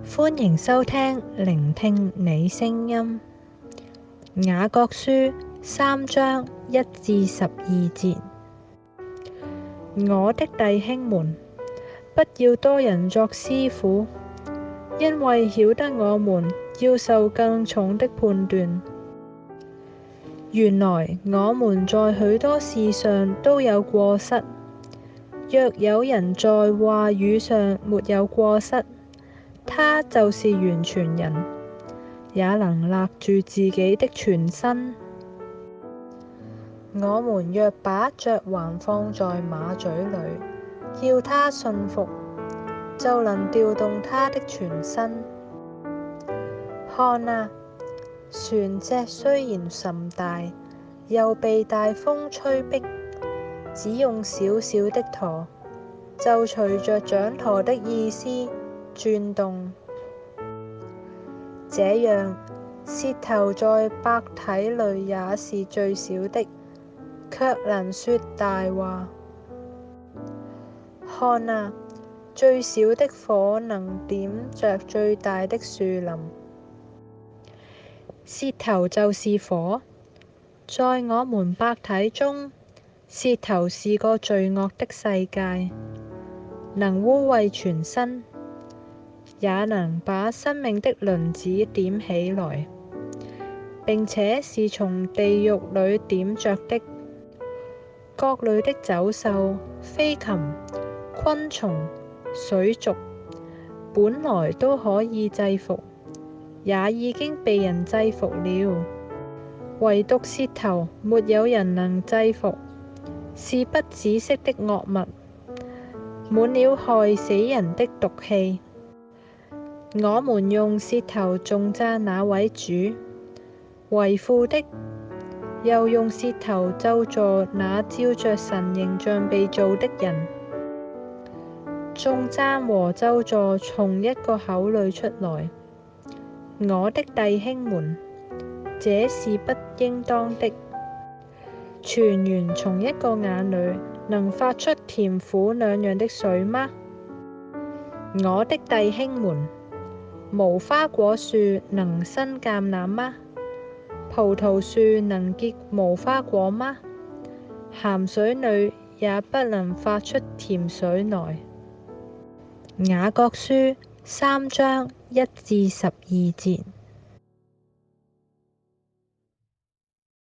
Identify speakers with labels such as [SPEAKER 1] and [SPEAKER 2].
[SPEAKER 1] 歡迎收聽聆聽你聲音。雅各書3章1至12節。我的弟兄們，不要多人作師傅，因為曉得我們要受更重的判斷。原來我們在許多事上都有過失。若有人在話語上沒有過失，他就是完全人，也能勒住自己的全身。我們若把嚼環放在馬嘴裏，叫他順服，就能調動他的全身。看啊，船隻雖然甚大，又被大風吹逼，只用小小的舵，就隨着掌舵的意思轉動。這樣，舌頭在百體裏也是最小的，卻能說大話。看啊，最小的火能點着最大的樹林。舌頭就是火，在我們百體中，舌頭是個罪惡的世界，能污穢全身，也能把生命的輪子點起來，並且是從地獄裏點着的。各類的走獸、飛禽、昆蟲、水族，本來都可以制服，也已經被人制服了，唯獨舌頭沒有人能制服，是不止息的惡物，滿了害死人的毒氣。我們用舌頭頌讚那位主，為父的，又用舌頭咒詛那照着神形象被造的人。頌讚和咒詛從一個口裏出來。我的弟兄們，這是不應當的。泉源從一個眼裏能發出甜苦兩樣的水嗎？我的弟兄們，無花果樹能生橄欖嗎？葡萄樹能結無花果嗎？鹹水裏也不能發出甜水來。雅各書3章1至12節。